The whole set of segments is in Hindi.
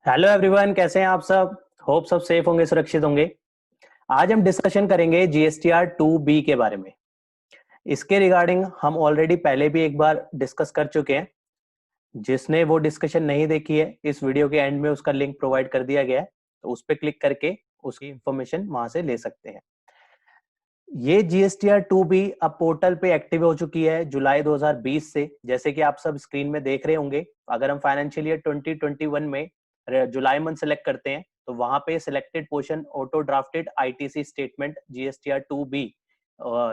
हेलो एवरीवन, कैसे हैं आप सब। होप सब सेफ होंगे, सुरक्षित होंगे। आज हम डिस्कशन करेंगे जीएसटीआर 2B के बारे में। इसके रिगार्डिंग हम ऑलरेडी पहले भी एक बार डिस्कस कर चुके हैं। जिसने वो डिस्कशन नहीं देखी है, इस वीडियो के एंड में उसका लिंक प्रोवाइड कर दिया गया है, तो उस पर क्लिक करके उसकी इंफॉर्मेशन वहां से ले सकते हैं। ये जीएसटीआर 2B अब पोर्टल पे एक्टिव हो चुकी है जुलाई 2020 से। जैसे कि आप सब स्क्रीन में देख रहे होंगे, अगर हम फाइनेंशियल ईयर 2021 में जुलाई मंथ सेलेक्ट करते हैं तो वहां पे selected portion auto drafted ITC statement GSTR 2B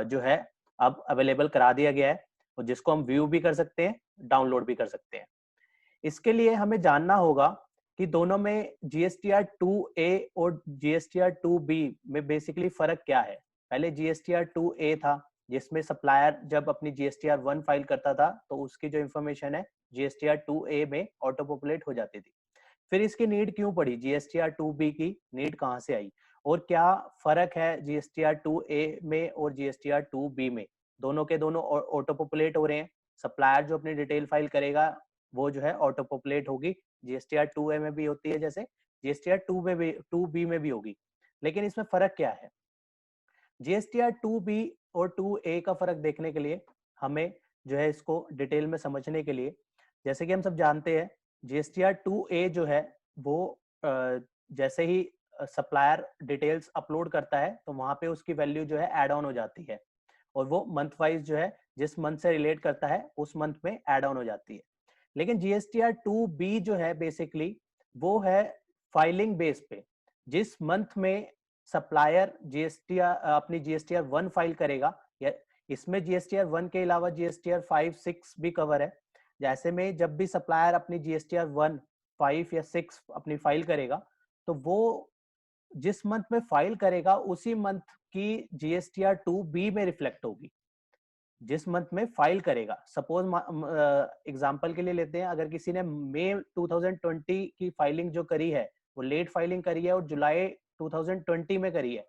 जो है अब अवेलेबल करा दिया गया है, और जिसको हम व्यू भी कर सकते हैं, डाउनलोड भी कर सकते हैं। इसके लिए हमें जानना होगा कि दोनों में जीएसटीआर 2A और जीएसटीआर 2B में बेसिकली फर्क क्या है। पहले जीएसटीआर 2A था, जिसमें सप्लायर जब अपनी जीएसटीआर 1 फाइल करता था तो उसकी जो इंफॉर्मेशन है जीएसटीआर 2A में ऑटो पॉपुलेट हो जाती थी। फिर इसकी नीड क्यों पड़ी, जीएसटीआर 2B की नीड कहाँ से आई, और क्या फर्क है जीएसटीआर 2A में और जीएसटीआर 2B में। दोनों के दोनों ऑटो पॉपुलेट हो रहे हैं। सप्लायर जो अपनी डिटेल फाइल करेगा वो जो है ऑटो पॉपुलेट होगी, जीएसटीआर 2A में भी होती है, जैसे जीएसटीआर 2B में भी होगी। लेकिन इसमें फर्क क्या है, जीएसटीआर 2B और 2A का फर्क देखने के लिए हमें जो है इसको डिटेल में समझने के लिए, जैसे कि हम सब जानते हैं जीएसटीआर 2A जो है वो जैसे ही सप्लायर डिटेल्स अपलोड करता है तो वहां पे उसकी वैल्यू जो है ऐड ऑन हो जाती है, और वो मंथ वाइज जो है जिस मंथ से रिलेट करता है उस मंथ में ऐड ऑन हो जाती है। लेकिन जीएसटीआर 2B जो है बेसिकली वो है फाइलिंग बेस पे। जिस मंथ में सप्लायर जीएसटीआर अपनी जीएसटीआर 1 फाइल करेगा, या इसमें जीएसटीआर 1 के अलावा जीएसटीआर 5, 6 भी कवर है। जैसे में जब भी सप्लायर अपनी जीएसटीआर 1, 5 या 6 अपनी फाइल करेगा, तो वो जिस मंथ में फाइल करेगा उसी मंथ की जीएसटीआर 2B में रिफ्लेक्ट होगी, जिस मंथ में फाइल करेगा। सपोज एग्जांपल के लिए लेते हैं, अगर किसी ने मई 2020 की फाइलिंग जो करी है वो लेट फाइलिंग करी है और जुलाई 2020 में करी है,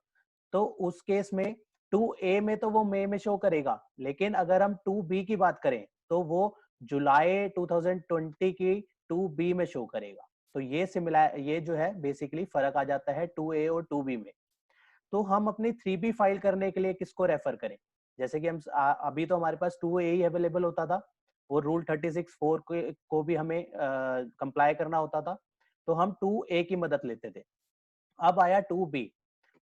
तो उस केस में 2A में तो वो मई में शो करेगा, लेकिन अगर हम 2B की बात करें तो वो जुलाई 2020 की 2B में शो करेगा। तो ये जो है बेसिकली फर्क आ जाता है 2A और 2B में। तो हम अपनी 3B फाइल करने के लिए किसको रेफर करें, जैसे कि हम अभी तो हमारे पास 2A ही अवेलेबल होता था, वो रूल 36(4) को भी हमें कंप्लाई करना होता था, तो हम 2A की मदद लेते थे। अब आया 2B,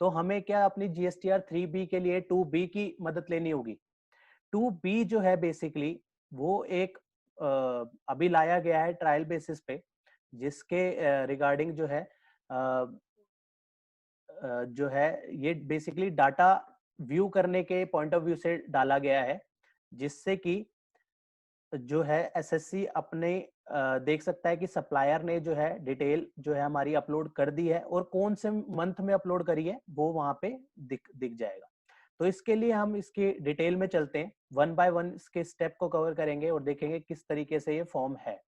तो हमें क्या अपनी जीएसटीआर 3B के लिए 2B की मदद लेनी होगी। 2B जो है बेसिकली वो एक अभी लाया गया है ट्रायल बेसिस पे, जिसके रिगार्डिंग जो है ये बेसिकली डाटा व्यू करने के पॉइंट ऑफ व्यू से डाला गया है, जिससे कि जो है एसएससी अपने देख सकता है कि सप्लायर ने जो है डिटेल जो है हमारी अपलोड कर दी है, और कौन से मंथ में अपलोड करी है वो वहां पे दिख जाएगा। तो इसके लिए हम इसकी डिटेल में चलते हैं, वन बाय वन इसके स्टेप को कवर करेंगे और देखेंगे किस तरीके से ये फॉर्म है।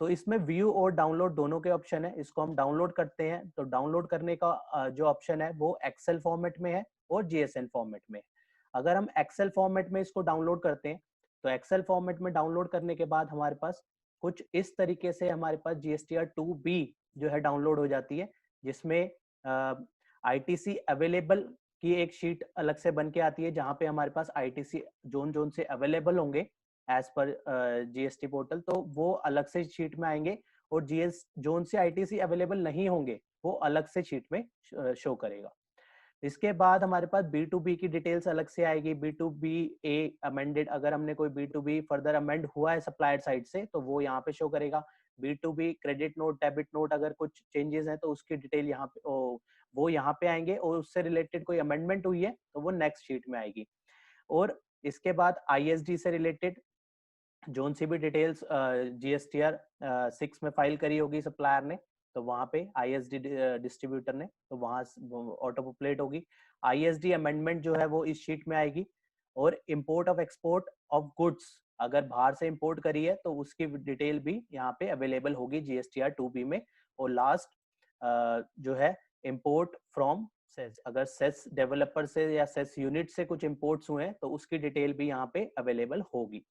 तो इसमें व्यू और डाउनलोड दोनों के ऑप्शन है। इसको हम डाउनलोड करते हैं तो डाउनलोड करने का जो ऑप्शन है वो एक्सेल फॉर्मेट में है और जीएसएन फॉर्मेट में। अगर हम एक्सेल फॉर्मेट में इसको डाउनलोड करते हैं तो एक्सेल फॉर्मेट में डाउनलोड करने के बाद हमारे पास कुछ इस तरीके से हमारे पास जीएसटीआर 2B जो है डाउनलोड हो जाती है, जिसमें आईटीसी अवेलेबल की एक शीट अलग से बन के आती है, जहां पे हमारे पास आईटीसी जोन जोन से अवेलेबल होंगे एज पर जीएसटी पोर्टल, तो वो अलग से शीट में आएंगे, और जीएस जोन से आईटीसी अवेलेबल नहीं होंगे वो अलग से शीट में शो करेगा। इसके बाद हमारे पास B2B की डिटेल्स अलग से आएगी, B2B ए अमेंडेड, अगर हमने कोई B2B फर्दर अमेंड हुआ है सप्लायर साइड से तो वो यहाँ पे शो करेगा। B2B credit note, debit note, अगर कुछ चेंजेस हैं तो उसकी डिटेल यहाँ पे वो यहाँ पे आएंगे, और उससे रिलेटेड कोई अमेंडमेंट हुई है तो वो नेक्स्ट शीट में आएगी। और इसके बाद आईएसडी से रिलेटेड जोन सी भी डिटेल्स जीएसटीआर 6 में फाइल करी होगी सप्लायर ने, तो वहां पे आईएसडी डिस्ट्रीब्यूटर ने, तो वहां ऑटो पॉपुलेट होगी। आईएसडी अमेंडमेंट जो है वो इस शीट में आएगी। और import of export of goods, अगर बाहर से इंपोर्ट करी है तो उसकी डिटेल भी यहाँ पे अवेलेबल होगी जीएसटीआर 2B में। और लास्ट जो है इंपोर्ट फ्रॉम सेस, अगर सेस डेवलपर से या सेस यूनिट से कुछ इंपोर्ट्स हुए हैं तो उसकी डिटेल भी यहाँ पे अवेलेबल होगी।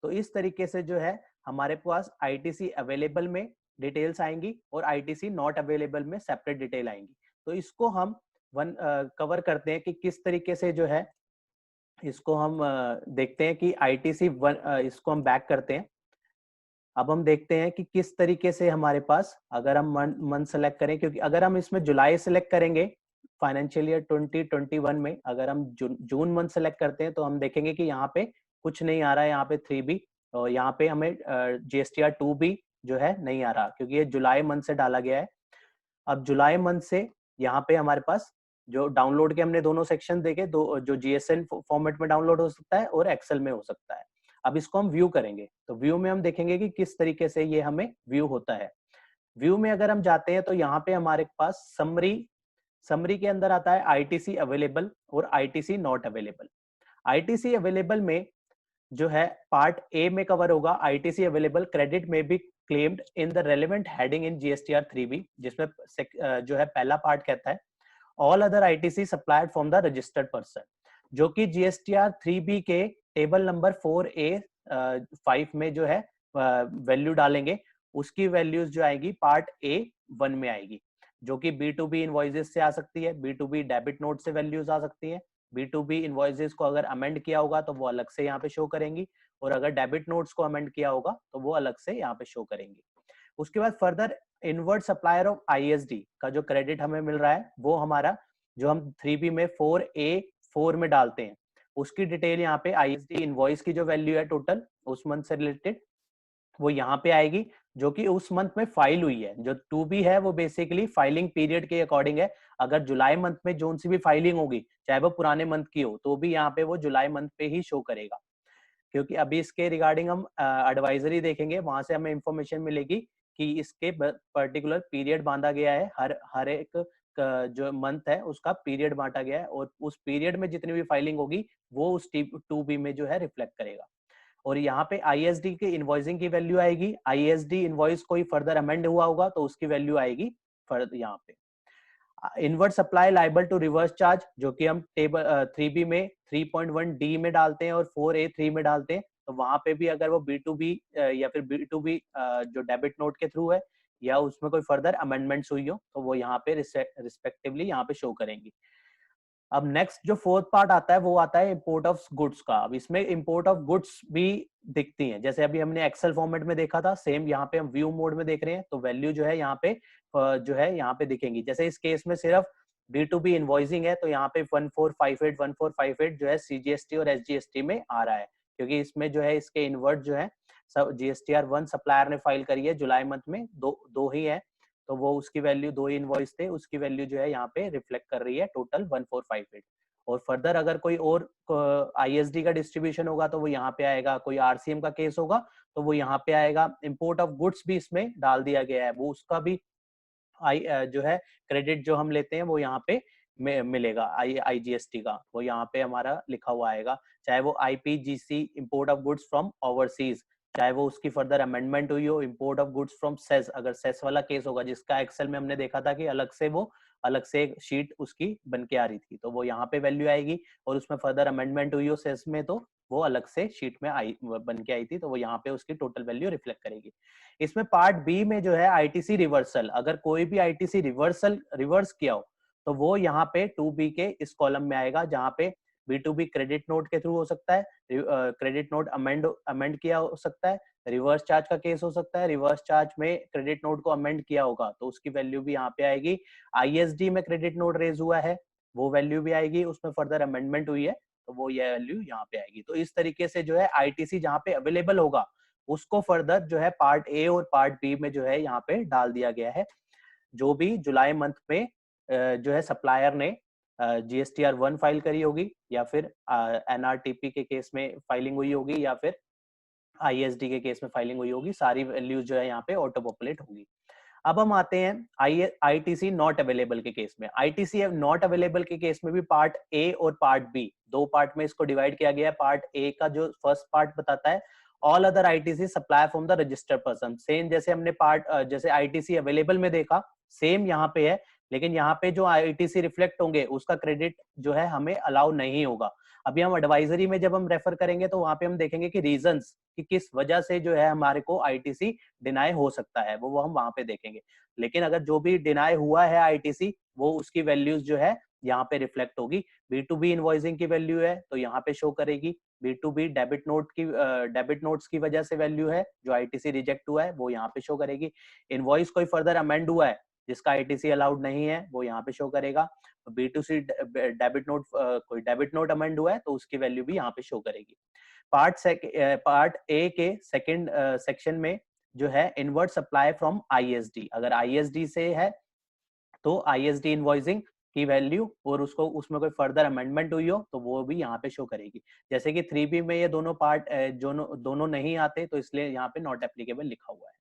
तो इस तरीके से जो है हमारे पास आईटीसी अवेलेबल में डिटेल्स आएंगी और आईटीसी नॉट अवेलेबल में सेपरेट डिटेल आएंगी। तो इसको हम कवर करते हैं कि किस तरीके से जो है इसको हम देखते हैं कि आईटीसी इसको हम बैक करते हैं। अब हम देखते हैं कि किस तरीके से हमारे पास, अगर हम मंथ सेलेक्ट करें, क्योंकि अगर हम इसमें जुलाई सेलेक्ट करेंगे फाइनेंशियल ईयर 2021 में, अगर हम जून मंथ सेलेक्ट करते हैं तो हम देखेंगे कि यहाँ पे कुछ नहीं आ रहा है, यहाँ पे 3B, और यहाँ पे हमें GSTR 2B जो है नहीं आ रहा, क्योंकि ये जुलाई मंथ से डाला गया है। अब जुलाई मंथ से यहाँ पे हमारे पास जो डाउनलोड के हमने दोनों सेक्शन देखे, दो जो GSN फॉर्मेट में डाउनलोड हो सकता है और एक्सेल में हो सकता है। अब इसको हम व्यू करेंगे, तो व्यू में हम देखेंगे कि किस तरीके से ये हमें व्यू होता है। व्यू में अगर हम जाते हैं तो यहाँ पे हमारे पास समरी के अंदर आता है आईटीसी अवेलेबल और ITC not available. ITC available में जो है पार्ट ए में कवर होगा, आईटीसी अवेलेबल क्रेडिट में be claimed in the relevant heading in GSTR 3B, जिसमें जो है पहला पार्ट कहता है all other ITC supplied from the registered person, जो कि GSTR 3B के टेबल नंबर 4A 5 में जो है वैल्यू डालेंगे, उसकी वैल्यूज जो आएगी पार्ट A1 में आएगी, जो कि B2B इनवॉइसेस से आ सकती है, B2B डेबिट नोट से वैल्यूज आ सकती है। B2B इनवॉइसेस को अगर अमेंड किया होगा तो वो अलग से यहाँ पे शो करेंगी, और अगर डेबिट नोट्स को अमेंड किया होगा तो वो अलग से यहाँ पे शो करेंगी। उसके बाद further inward supplier of ISD का जो क्रेडिट हमें मिल रहा है, वो हमारा जो हम 3B में 4A4 में डालते हैं, उसकी डिटेल यहाँ पे ISD इनवॉइस की जो वैल्यू है टोटल उस मंथ से रिलेटेड, वो यहाँ पे आएगी, जो कि उस मंथ में फाइल हुई है। जो 2B है वो बेसिकली फाइलिंग पीरियड के अकॉर्डिंग है। अगर जुलाई मंथ में जो सी भी फाइलिंग होगी, चाहे वो पुराने मंथ की हो, तो भी यहाँ पे वो जुलाई मंथ पे ही शो करेगा, क्योंकि अभी इसके रिगार्डिंग हम एडवाइजरी देखेंगे, वहां से हमें इंफॉर्मेशन मिलेगी कि इसके पर्टिकुलर पीरियड बांधा गया है, हर एक जो मंथ है उसका पीरियड बांटा गया है, और उस पीरियड में जितनी भी फाइलिंग होगी वो उस 2B में जो है रिफ्लेक्ट करेगा। और यहाँ पे ISD के इनवॉइसिंग की वैल्यू आएगी, ISD इनवॉइस कोई फर्दर अमेंड हुआ होगा तो उसकी वैल्यू आएगी फर्दर यहाँ पे। Inward supply liable to reverse charge, जो कि हम टेबल 3B में 3.1D में डालते हैं और 4A3 में डालते हैं, तो वहां पे भी अगर वो B2B या फिर B2B जो डेबिट नोट के थ्रू है या उसमें कोई फर्दर अमेंडमेंट्स हुई हो तो वो यहाँ पे रिस्पेक्टिवली यहाँ पे शो करेंगी। अब नेक्स्ट जो फोर्थ पार्ट आता है वो आता है इंपोर्ट ऑफ गुड्स का। अब इसमें इंपोर्ट ऑफ गुड्स भी दिखती हैं, जैसे अभी हमने एक्सेल फॉर्मेट में देखा था, सेम यहाँ पे हम व्यू मोड में देख रहे हैं, तो वैल्यू जो है यहाँ पे जो है यहाँ पे दिखेंगी। जैसे इस केस में सिर्फ B2B इनवॉइसिंग है, तो यहाँ पे 1458 जो है CGST और SGST में आ रहा है, क्योंकि इसमें जो है इसके इनवर्ट जो है सब GSTR 1 सप्लायर ने फाइल करी है जुलाई मंथ में, दो ही है, तो वो उसकी वैल्यू, दो ही इनवॉइस थे, उसकी वैल्यू जो है यहाँ पे रिफ्लेक्ट कर रही है टोटल 1458। और फर्दर अगर कोई और ISD का डिस्ट्रीब्यूशन होगा तो वो यहाँ पे आएगा, कोई RCM का केस होगा तो वो यहाँ पे आएगा। इंपोर्ट ऑफ गुड्स भी इसमें डाल दिया गया है, वो उसका भी जो है क्रेडिट जो हम लेते हैं वो यहाँ पे मिलेगा, IGST का वो यहाँ पे हमारा लिखा हुआ आएगा, चाहे वो IPGC import of goods from overseas, चाहे वो उसकी फर्दर अमेंडमेंट हुई हो, import of goods from SEZ, अगर सेस वाला केस होगा जिसका एक्सेल में हमने देखा था कि अलग से एक शीट उसकी बन के आ रही थी, तो वो यहाँ पे वैल्यू आएगी, और उसमें फर्दर अमेंडमेंट हुई हो सेस में तो वो अलग से शीट में बन के आई थी, तो वो यहाँ पे उसकी टोटल वैल्यू रिफ्लेक्ट करेगी। इसमें पार्ट बी में जो है आईटीसी रिवर्सल, अगर कोई भी आईटीसी रिवर्स किया हो तो वो यहाँ पे 2B के इस कॉलम में आएगा, जहाँ पे B2B क्रेडिट नोट के थ्रू हो सकता है, क्रेडिट नोट अमेंड किया हो सकता है, रिवर्स चार्ज का केस हो सकता है, रिवर्स चार्ज में क्रेडिट नोट को अमेंड किया होगा तो उसकी वैल्यू भी यहाँ पे आएगी। ISD में क्रेडिट नोट रेज हुआ है, वो वैल्यू भी आएगी, उसमें फर्दर अमेंडमेंट हुई है तो वो ये वैल्यू यहाँ पे आएगी। तो इस तरीके से जो है आईटीसी जहाँ पे अवेलेबल होगा उसको फर्दर जो है पार्ट ए और पार्ट बी में जो है यहाँ पे डाल दिया गया है। जो भी जुलाई मंथ में जो है सप्लायर ने GSTR 1 फाइल करी होगी, या फिर NRTP के केस में फाइलिंग हुई होगी, या फिर ISD के केस में फाइलिंग हुई होगी, सारी वैल्यूज जो है यहाँ पे ऑटो पॉपुलेट होगी। अब हम आते हैं ITC नॉट अवेलेबल के केस में। ITC नॉट अवेलेबल के केस में भी पार्ट ए और पार्ट बी, दो पार्ट में इसको डिवाइड किया गया है। पार्ट ए का जो फर्स्ट पार्ट बताता है all other ITC supply from the registered person, same जैसे हमने जैसे ITC अवेलेबल में देखा सेम यहाँ पे है, लेकिन यहाँ पे जो ITC रिफ्लेक्ट होंगे उसका क्रेडिट जो है हमें अलाउ नहीं होगा। अभी हम एडवाइजरी में जब हम रेफर करेंगे तो वहां पे हम देखेंगे कि रीजंस कि किस वजह से जो है हमारे को आईटीसी डिनाई हो सकता है, वो हम वहां पे देखेंगे। लेकिन अगर जो भी डिनाई हुआ है आईटीसी, वो उसकी वैल्यूज जो है यहाँ पे रिफ्लेक्ट होगी। B2B इनवॉइसिंग की वैल्यू है तो यहाँ पे शो करेगी। B2B डेबिट नोट्स की वजह से वैल्यू है, जो आईटीसी रिजेक्ट हुआ है वो यहाँ पे शो करेगी। इनवॉइस कोई फर्दर अमेंड हुआ है जिसका आईटीसी अलाउड नहीं है, वो यहाँ पे शो करेगा। B2C डेबिट नोट, कोई डेबिट नोट अमेंड हुआ है तो उसकी वैल्यू भी यहाँ पे शो करेगी। पार्ट ए के सेकंड सेक्शन में जो है इनवर्ट सप्लाई फ्रॉम आईएसडी, अगर आईएसडी से है तो आईएसडी इनवॉइसिंग की वैल्यू और उसको उसमें कोई फर्दर अमेंडमेंट हुई हो तो वो भी यहाँ पे शो करेगी। जैसे कि 3B में ये दोनों पार्ट दोनों नहीं आते तो इसलिए यहाँ पे नॉट एप्लीकेबल लिखा हुआ है।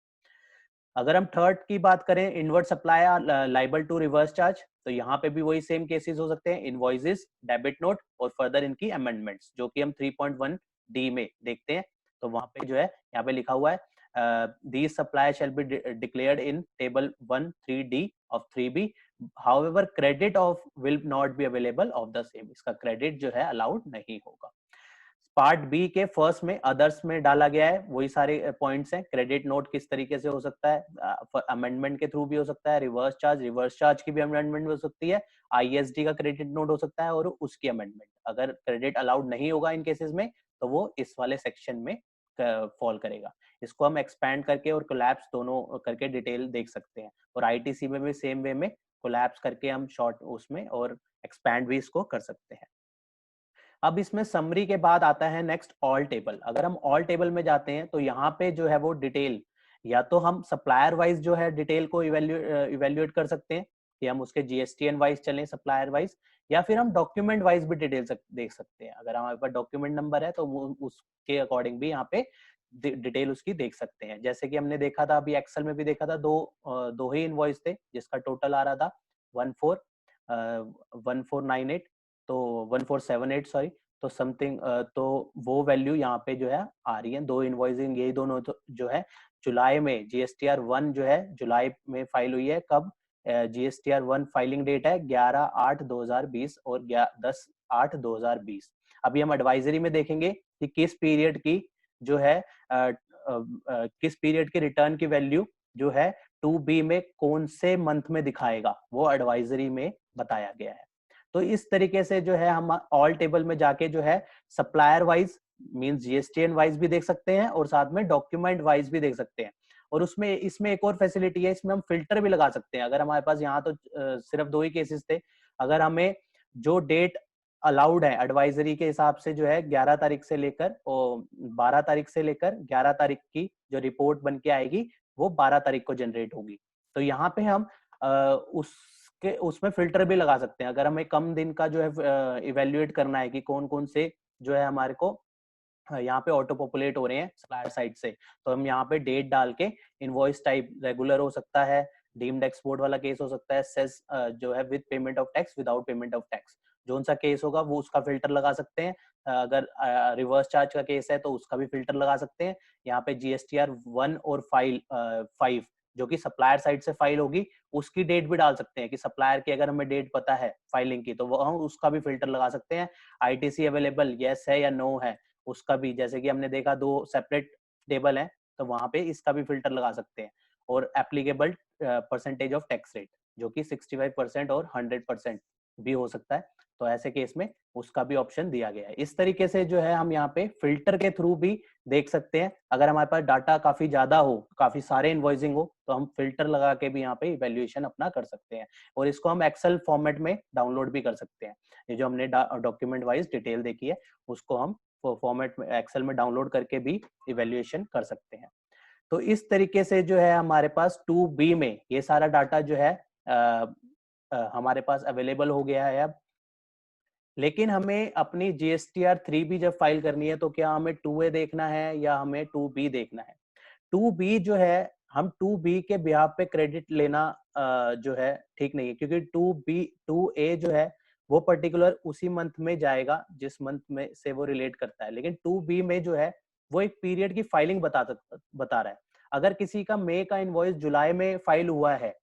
अगर हम थर्ड की बात करें, inward supply liable to reverse charge, तो यहाँ पे भी वही सेम केसेस हो सकते हैं, इनवॉइसेस, डेबिट नोट और फर्दर इनकी अमेंडमेंट्स, जो कि हम 3.1 डी में देखते हैं। तो वहां पे जो है यहाँ पे लिखा हुआ है these supply shall be declared in table 1(3)(d) of 3B, however credit of will not be available of the same, इसका क्रेडिट जो है अलाउड नहीं होगा। पार्ट बी के फर्स्ट में अदर्स में डाला गया है वही सारे पॉइंट्स हैं। क्रेडिट नोट किस तरीके से हो सकता है, अमेंडमेंट के थ्रू भी हो सकता है, रिवर्स चार्ज की भी अमेंडमेंट हो सकती है, आईएसडी का क्रेडिट नोट हो सकता है और उसकी अमेंडमेंट। अगर क्रेडिट अलाउड नहीं होगा इन केसेस में तो वो इस वाले सेक्शन में फॉल करेगा। इसको हम एक्सपैंड करके और कोलैप्स दोनों करके डिटेल देख सकते हैं, और आईटीसी में भी सेम वे में कोलैप्स करके हम शॉर्ट उसमें और एक्सपैंड भी इसको कर सकते हैं। अब इसमें समरी के बाद आता है नेक्स्ट ऑल टेबल। अगर हम ऑल टेबल में जाते हैं तो यहाँ पे जो है वो डिटेल, या तो हम सप्लायर वाइज जो है डिटेल को इवेल्युएट कर सकते हैं कि हम उसके जीएसटीएन वाइज चलें सप्लायर वाइज, या फिर हम डॉक्यूमेंट वाइज भी डिटेल देख सकते हैं। अगर हमारे पास डॉक्यूमेंट नंबर है तो वो उसके अकॉर्डिंग भी यहाँ पे डिटेल उसकी देख सकते हैं। जैसे कि हमने देखा था अभी एक्सेल में भी देखा था, दो ही इनवॉइस थे जिसका टोटल आ रहा था 1498, तो 1478 सॉरी, तो समथिंग, तो वो वैल्यू यहाँ पे जो है आ रही है। दो इनवॉइसिंग यही दोनों तो जो है जुलाई में जीएसटीआर 1 जो है जुलाई में फाइल हुई है। कब? जीएसटीआर 1 फाइलिंग डेट है 11/8/2020 और 10/8/2020। अभी हम एडवाइजरी में देखेंगे कि किस पीरियड की जो है किस पीरियड की रिटर्न की वैल्यू जो है 2B में कौन से मंथ में दिखाएगा, वो एडवाइजरी में बताया गया है। तो इस तरीके से जो है हम ऑल टेबल में जाके जो है supplier wise means GSTN wise भी देख सकते हैं और साथ में डॉक्यूमेंट वाइज भी देख सकते हैं। और उसमें इसमें एक और फैसिलिटी है, इसमें हम फिल्टर भी लगा सकते हैं। अगर हमारे पास यहाँ तो सिर्फ दो ही केसेस थे, अगर हमें जो डेट अलाउड है एडवाइजरी के हिसाब से जो है 11 तारीख से लेकर और 12 तारीख से लेकर 11 तारीख की जो रिपोर्ट बन के आएगी वो 12 तारीख को जनरेट होगी। तो यहाँ पे हम उसमें फिल्टर भी लगा सकते हैं। अगर हमें कम दिन का जो है इवेल्युएट करना है कि कौन कौन से जो है हमारे को यहाँ पे ऑटो पॉपुलेट हो रहे हैं सप्लायर साइड से, तो हम यहाँ पे डेट डाल के इनवॉइस टाइप रेगुलर हो सकता है, डीम्ड एक्सपोर्ट वाला केस हो सकता है, सेस जो है with payment of tax, without payment of tax, जो सा केस होगा वो उसका फिल्टर लगा सकते हैं। अगर रिवर्स चार्ज का केस है तो उसका भी फिल्टर लगा सकते हैं। यहाँ पे जीएसटीआर 1 और 5 जो कि सप्लायर साइड से फाइल होगी उसकी डेट भी डाल सकते हैं कि सप्लायर की अगर हमें डेट पता है फाइलिंग की तो वो हम उसका भी फिल्टर लगा सकते हैं। आईटीसी अवेलेबल यस है या नो है उसका भी, जैसे कि हमने देखा दो सेपरेट टेबल है तो वहां पे इसका भी फिल्टर लगा सकते हैं। और applicable percentage of tax rate जो कि 65% और 100% भी हो सकता है, तो ऐसे केस में उसका भी ऑप्शन दिया गया है। इस तरीके से जो है हम यहाँ पे फिल्टर के थ्रू भी देख सकते हैं। अगर हमारे पास डाटा काफी ज्यादा हो, काफी सारे इनवॉइसिंग हो, तो हम फिल्टर लगा के भी यहाँ पे इवेल्युएशन अपना कर सकते हैं और इसको हम एक्सेल फॉर्मेट में डाउनलोड भी कर सकते हैं। ये जो हमने डॉक्यूमेंट वाइज डिटेल देखी है उसको हम फॉर्मेट में एक्सेल में डाउनलोड करके भी इवेल्युएशन कर सकते हैं। तो इस तरीके से जो है हमारे पास 2B में ये सारा डाटा जो है हमारे पास अवेलेबल हो गया है अब। लेकिन हमें अपनी जीएसटीआर 3B जब फाइल करनी है तो क्या हमें 2A देखना है या हमें 2B देखना है? 2B जो है हम 2B के बिहाफ पे क्रेडिट लेना जो है ठीक नहीं है, क्योंकि 2A जो है वो पर्टिकुलर उसी मंथ में जाएगा जिस मंथ में से वो रिलेट करता है, लेकिन 2B में जो है वो एक पीरियड की फाइलिंग बता रहा है। अगर किसी का मई का इनवॉइस जुलाई में फाइल हुआ है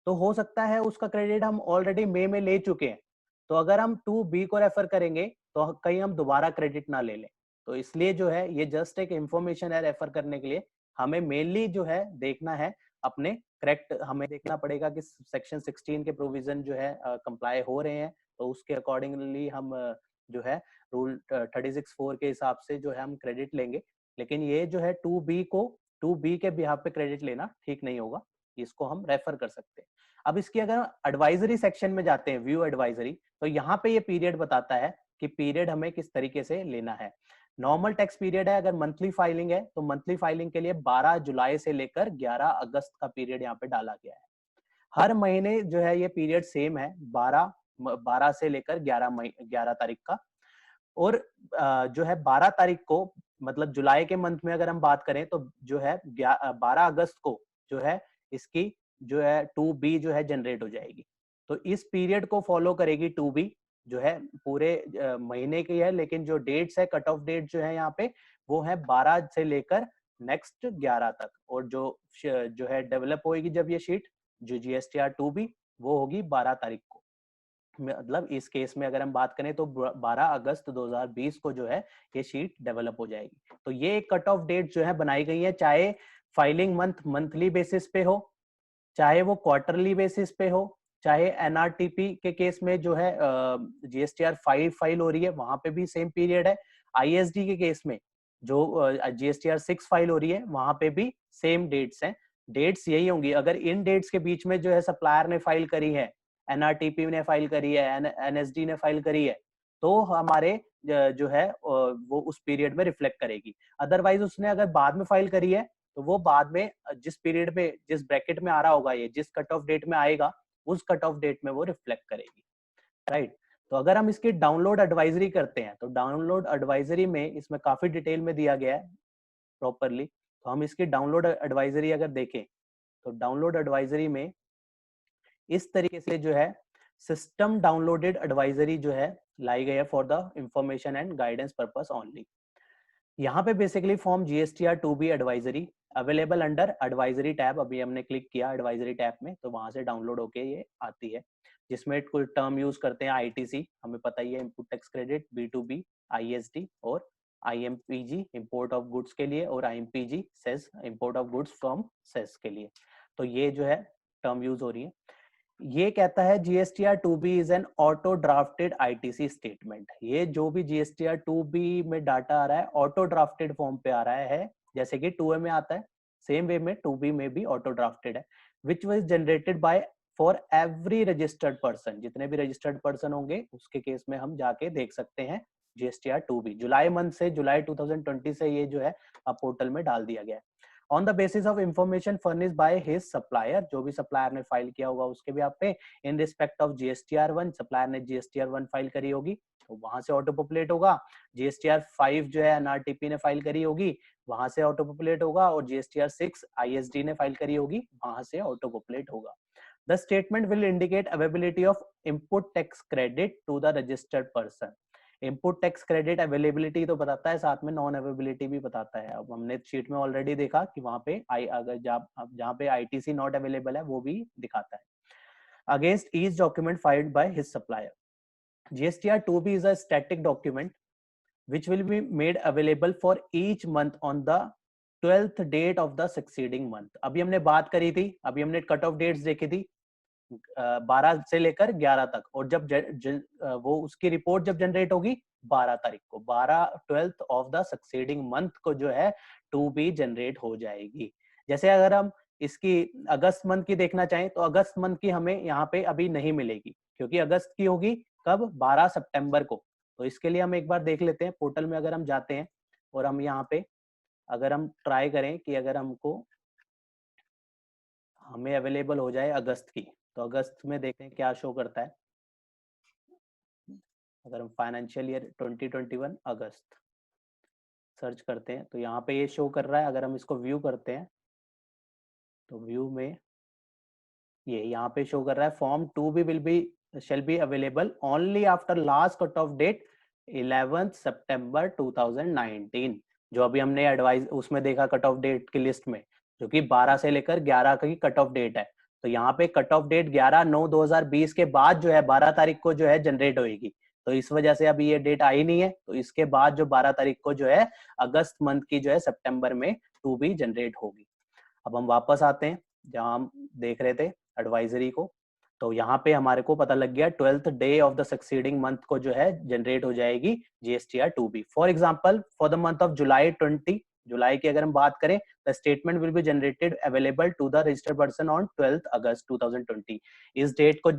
तो हो सकता है उसका क्रेडिट हम ऑलरेडी मई में ले चुके हैं। तो अगर हम 2B को रेफर करेंगे तो कहीं हम दोबारा क्रेडिट ना ले लें। तो इसलिए जो है ये जस्ट एक इंफॉर्मेशन है रेफर करने के लिए। हमें मेनली जो है देखना है अपने करेक्ट, हमें देखना पड़ेगा कि सेक्शन 16 के प्रोविजन जो है कंप्लाई हो रहे हैं, तो उसके अकॉर्डिंगली हम जो है रूल 36(4) के हिसाब से जो है हम क्रेडिट लेंगे। लेकिन ये जो है 2B के बिहाफ पे क्रेडिट लेना ठीक नहीं होगा, इसको हम रेफर कर सकते हैं। अब इसकी अगर एडवाइजरी सेक्शन में जाते हैं, व्यू एडवाइजरी, तो यहाँ पे ये पीरियड बताता है कि पीरियड हमें किस तरीके से लेना है। नॉर्मल टैक्स पीरियड है, अगर मंथली फाइलिंग है तो मंथली फाइलिंग के लिए 12 जुलाई से लेकर 11 अगस्त का पीरियड यहाँ पे डाला गया है। हर महीने जो है ये पीरियड सेम है, 12 से लेकर 11 तारीख का। और जो है 12 तारीख को, मतलब जुलाई के मंथ में अगर हम बात करें तो जो है 12 अगस्त को जो है इसकी जो है 2B जो है जनरेट हो जाएगी। तो इस पीरियड को फॉलो करेगी 2B, जो है पूरे महीने की है, लेकिन जो डेट्स है, कट ऑफ डेट जो है यहाँ पे वो है 12 से लेकर नेक्स्ट 11 तक। और जो है डेवलप होगी जब ये शीट जो GSTR 2B वो होगी 12 तारीख को। मतलब इस केस में अगर हम बात करें तो 12 अगस्त 2020 को जो है ये शीट डेवलप हो जाएगी। तो ये एक कट ऑफ डेट जो है बनाई गई है, चाहे फाइलिंग मंथली बेसिस पे हो, चाहे वो क्वार्टरली बेसिस पे हो, चाहे NRTP के केस में जो है GSTR 5 फाइल हो रही है वहां पे भी सेम पीरियड है। ISD के केस में जो GSTR 6 फाइल हो रही है वहां पे भी सेम डेट्स हैं। डेट्स यही होंगी, अगर इन डेट्स के बीच में जो है सप्लायर ने फाइल करी है, NRTP ने फाइल करी है, NSD ने फाइल करी है, तो हमारे जो है वो उस पीरियड में रिफ्लेक्ट करेगी। अदरवाइज उसने अगर बाद में फाइल करी है तो वो बाद में जिस पीरियड में, जिस ब्रैकेट में आ रहा होगा, ये जिस कट ऑफ डेट में आएगा उस कट ऑफ डेट में वो रिफ्लेक्ट करेगी, राइट। तो अगर हम इसकी डाउनलोड एडवाइजरी करते हैं तो डाउनलोड एडवाइजरी में इसमें काफी डिटेल में दिया गया है प्रॉपरली। तो हम इसकी डाउनलोड एडवाइजरी अगर देखें तो डाउनलोड एडवाइजरी में इस तरीके से जो है सिस्टम डाउनलोडेड एडवाइजरी जो है लाई गई है for the information and guidance purpose only. यहाँ पे basically form GSTR 2B advisory available under advisory tab. अभी हमने क्लिक किया एडवाइजरी टैब में तो वहां से डाउनलोड होके ये आती है, जिसमें कुछ टर्म यूज करते हैं ITC, हमें पता ही है, input tax credit, B2B, ISD और IMPG इंपोर्ट ऑफ गुड्स के लिए, और IMPG SEZ import of goods from SEZ के लिए। तो ये जो है टर्म यूज हो रही है। ये कहता है GSTR 2B is an auto drafted ITC statement. ये जो भी GSTR 2B में डाटा आ रहा है ऑटो ड्राफ्टेड फॉर्म पे आ रहा है, जैसे कि 2A में आता है, सेम वे में 2B में भी ऑटो ड्राफ्टेड है, which was generated by for every registered person. जितने भी रजिस्टर्ड पर्सन होंगे उसके केस में हम जाके देख सकते हैं GSTR 2B। जुलाई मंथ से, जुलाई 2020 से ये जो है पोर्टल में डाल दिया गया है। On the basis of information furnish by his supplier, जो भी सप्लायर ने फाइल किया होगा उसके भी आप पे, in respect of GSTR 1, supplier ने GSTR 1 फाइल करी होगी तो वहां से ऑटो पॉपुलेट होगा। GSTR 5 जो है NRTP ने फाइल करी होगी वहां से ऑटो पॉपुलेट होगा, और GSTR 6 ISD ने फाइल करी होगी वहां से ऑटो पॉपुलेट होगा। The statement will indicate availability of input tax credit to the registered person. Input tax credit availability तो बताता है, साथ में नॉन अवेलेबिलिटी भी बताता है। अब हमने शीट में ऑलरेडी देखा कि वहां पे अगर जहां पे ITC नॉट अवेलेबल है वो भी दिखाता है। Against each document filed by his supplier, GSTR 2B is a static document which will be made available for each month on the 12th date of the succeeding month। अभी हमने बात करी थी, अभी हमने कट ऑफ डेट्स देखी थी 12 से लेकर 11 तक, और जब वो उसकी रिपोर्ट जब जनरेट होगी 12 तारीख को, 12th of the succeeding month को जो है 2B जनरेट हो जाएगी। जैसे अगर हम इसकी अगस्त मंथ की देखना चाहें तो अगस्त मंथ की हमें यहाँ पे अभी नहीं मिलेगी, क्योंकि अगस्त की होगी कब, 12 सितंबर को। तो इसके लिए हम एक बार देख लेते हैं पोर्टल में, अगर हम जाते हैं और हम यहाँ पे अगर हम ट्राई करें कि अगर हमें अवेलेबल हो जाए अगस्त की, तो अगस्त में देखें क्या शो करता है। अगर हम फाइनेंशियल ईयर 2021 अगस्त सर्च करते हैं तो यहाँ पे ये शो कर रहा है। अगर हम इसको व्यू करते हैं तो व्यू में ये यहाँ पे शो कर रहा है form 2B will be shall be available only after last cut off date 11 September 2019। जो अभी हमने एडवाइस उसमें देखा कट ऑफ डेट की लिस्ट में, जो कि 12 से लेकर 11 की कट ऑफ डेट है। तो यहाँ पे कट ऑफ डेट 11/9/2020 के बाद जो है 12 तारीख को जो है जनरेट होगी। तो इस वजह से अभी ये डेट आई नहीं है। तो इसके बाद जो 12 तारीख को जो है अगस्त मंथ की जो है सितंबर में 2B जनरेट होगी। अब हम वापस आते हैं जहां हम देख रहे थे एडवाइजरी को। तो यहाँ पे हमारे को पता लग गया 12th day of the succeeding month को जो है जनरेट हो जाएगी GSTR 2B। For example for the month of July 20, जुलाई की अगर हम बात करें, the statement will be generated available to the registered person on 12th August 2020। इस डेट को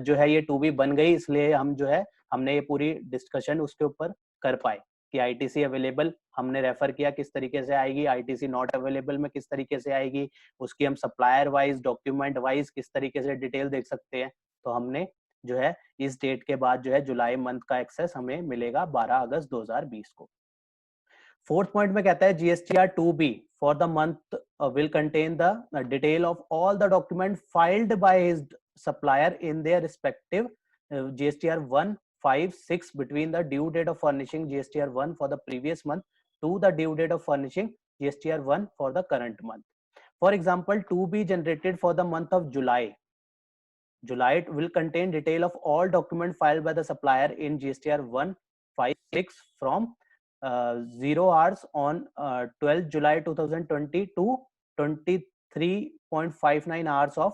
जो है ये 2B बन गई, इसलिए हम जो है हमने ये पूरी डिस्कशन उसके ऊपर कर पाए कि आईटीसी अवेलेबल हमने रेफर किया किस तरीके से आएगी, आईटीसी नॉट अवेलेबल में किस तरीके से आएगी, उसकी हम सप्लायर वाइज डॉक्यूमेंट वाइज किस तरीके से डिटेल देख सकते हैं। तो हमने जो है इस डेट के बाद जो है जुलाई मंथ का एक्सेस हमें मिलेगा 12 अगस्त 2020 को। फोर्थ पॉइंट में कहता है GSTR 2B for the month will contain the detail of all the document filed by his supplier in their respective GSTR 1, 5, 6 between the due date of furnishing GSTR 1 for the previous month to the due date of furnishing GSTR 1 for the current month. For example, 2B generated for the month of July. July will contain detail of all document filed by the supplier in GSTR 1, 5, 6 from 0 hours on 12th July 2020 to 23.59 hours of